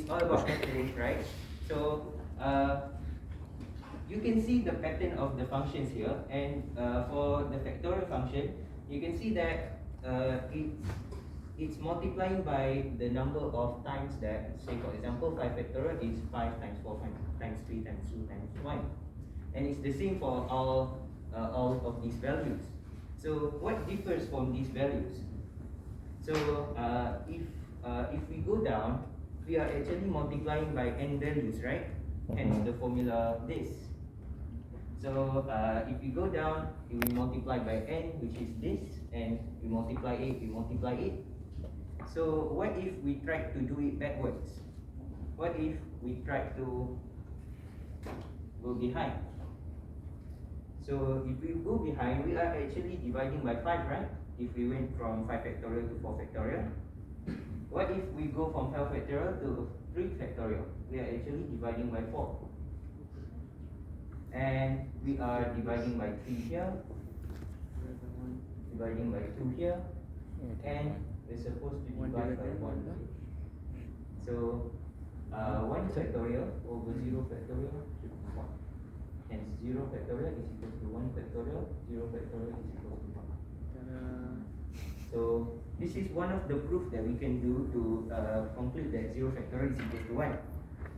is all about factoring, right? So you can see the pattern of the functions here, and for the factorial function, you can see that it's multiplying by the number of times that, say for example, 5 factorial is 5 times 4 times 3 times 2 times 1. And it's the same for all of these values. So what differs from these values? So if we go down, we are actually multiplying by n values, right? Hence the formula this. So if we go down, we multiply by n, which is this, and we multiply it. So what if we try to do it backwards? What if we try to go behind? So if we go behind, we are actually dividing by 5, right? If we went from 5 factorial to 4 factorial. What if we go from 5 factorial to 3 factorial? We are actually dividing by 4. And we are dividing by 3 here, dividing by 2 here, and we're supposed to divide by 1 here. So 1 factorial over 0 factorial should be 1. Hence 0 factorial is equal to 1 factorial, 0 factorial is equal to 1. So this is one of the proof that we can do to conclude that 0 factorial is equal to 1.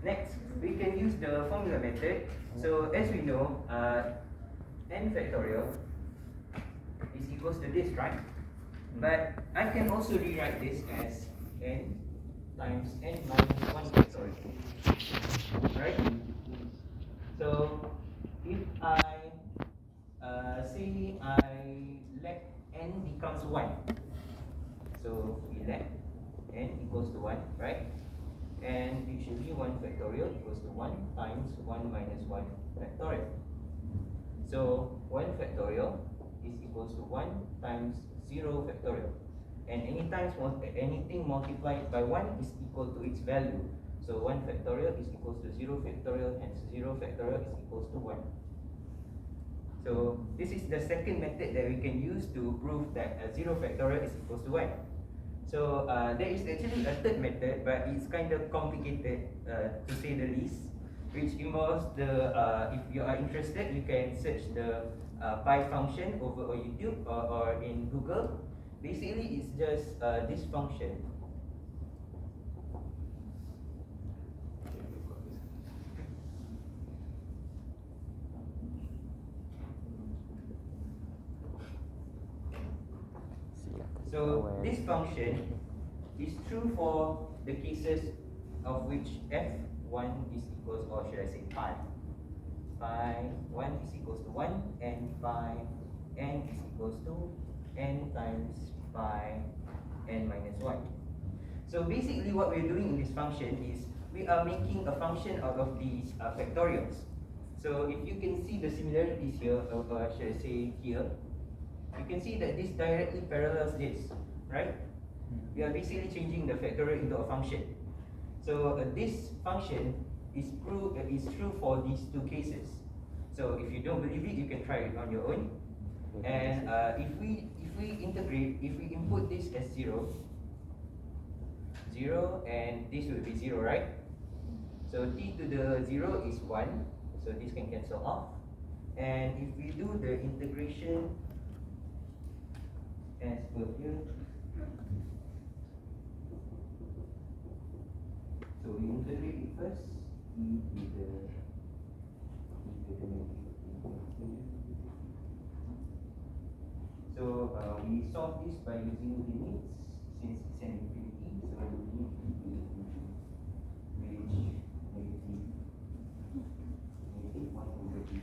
Next, we can use the formula method. So as we know, n factorial is equals to this, right? But I can also rewrite this as n times n minus 1 factorial, right? So if I say I let n becomes 1, so we let n equals to 1, right? And it should be 1 factorial equals to 1 times 1 minus 1 factorial. So 1 factorial is equals to 1 times 0 factorial. And anything multiplied by 1 is equal to its value. So 1 factorial is equals to 0 factorial, hence 0 factorial is equals to 1. So this is the second method that we can use to prove that 0 factorial is equals to 1. So there is actually a third method, but it's kind of complicated to say the least, which involves the, if you are interested, you can search the pi function over on YouTube or in Google. Basically, it's just this function. So this function is true for the cases of which f1 is equals, or should I say pi 1 is equals to 1, and pi n is equals to n times pi n minus 1. So basically what we're doing in this function is we are making a function out of these factorials. So if you can see the similarities here, or should I say here, you can see that this directly parallels this, right? We are basically changing the factorial into a function. So this function is true for these two cases. So if you don't believe it, you can try it on your own. And if we integrate, if we input this as 0, and this will be 0, right? So t to the 0 is 1, so this can cancel off. And if we do the integration as per here, so we integrate it first, e to the so we solve this by using limits, since it's an infinity, so limit reach negative 1 over t.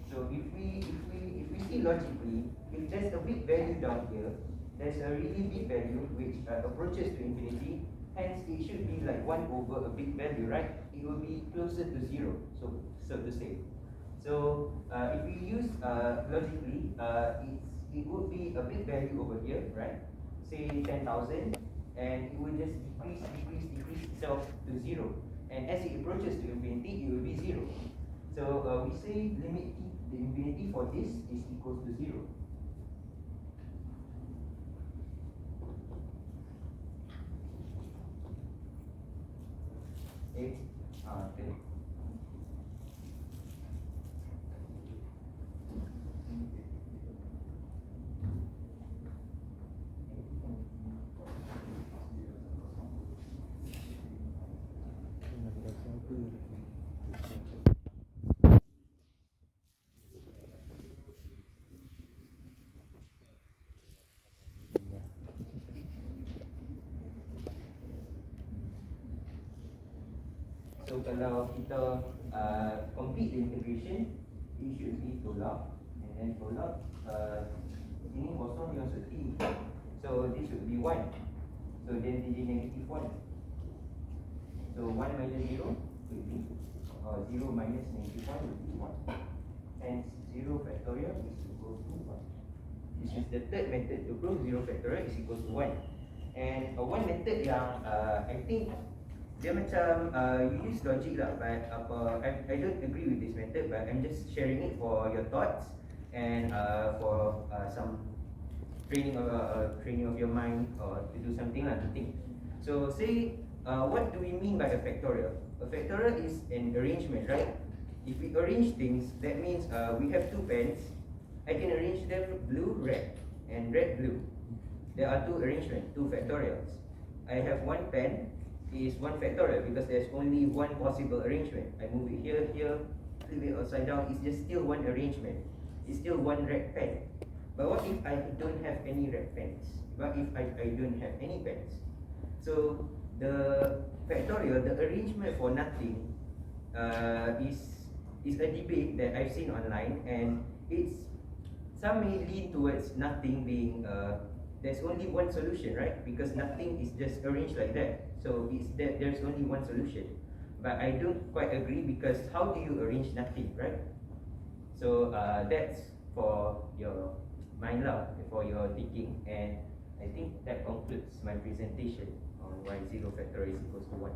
So if we see logically, if there's a big value down here, there's a really big value which approaches to infinity, hence it should be like 1 over a big value, right? It will be closer to 0, so to say. So if we use logically, it would be a big value over here, right? Say 10,000, and it will just decrease itself to 0. And as it approaches to infinity, it will be 0. So we say limit t to the infinity for this is equals to 0. Okay. Okay. So kalau kita complete the integration, it should be tolak, and then tolak ini kosong dia masuk T. So this should be 1. So then jadi negative 1. So 1 minus 0 will be 0 minus negative 1 will be 1. Hence 0 factorial is equal to 1. This is the third method to prove 0 factorial is equal to 1. And one method yang I think dia macam you use logic lah, but I don't agree with this method, but I'm just sharing it for your thoughts and for some training of your mind, or to do something lah, to think. So say what do we mean by a factorial? A factorial is an arrangement, right? If we arrange things, that means we have two pens. I can arrange them blue, red, and red, blue. There are two arrangements, two factorials. I have one pen is one factorial because there's only one possible arrangement. I move it here, flip it upside down, it's just still one arrangement. It's still one red pen. But what if I don't have any red pens? What if I don't have any pens? So the factorial, the arrangement for nothing is a debate that I've seen online, and some may lean towards nothing being there's only one solution, right? Because nothing is just arranged like that. So it's that there's only one solution. But I don't quite agree, because how do you arrange nothing, right? So that's for your mind lah, for your thinking. And I think that concludes my presentation on why 0 factorial is equals to 1.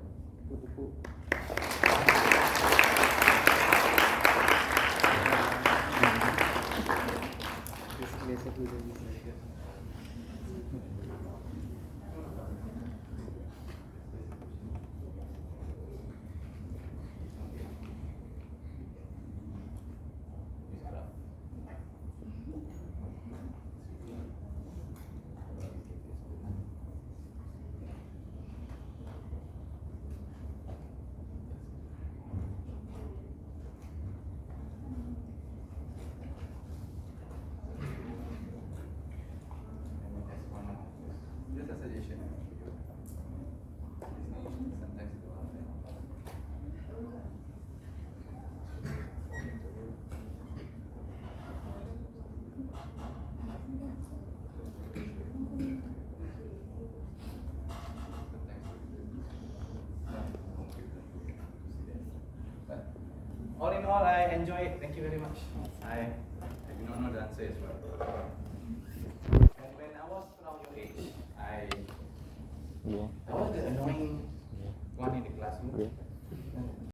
All in all, I enjoy it. Thank you very much. I do not know the answer as well. And when I was around your age, I was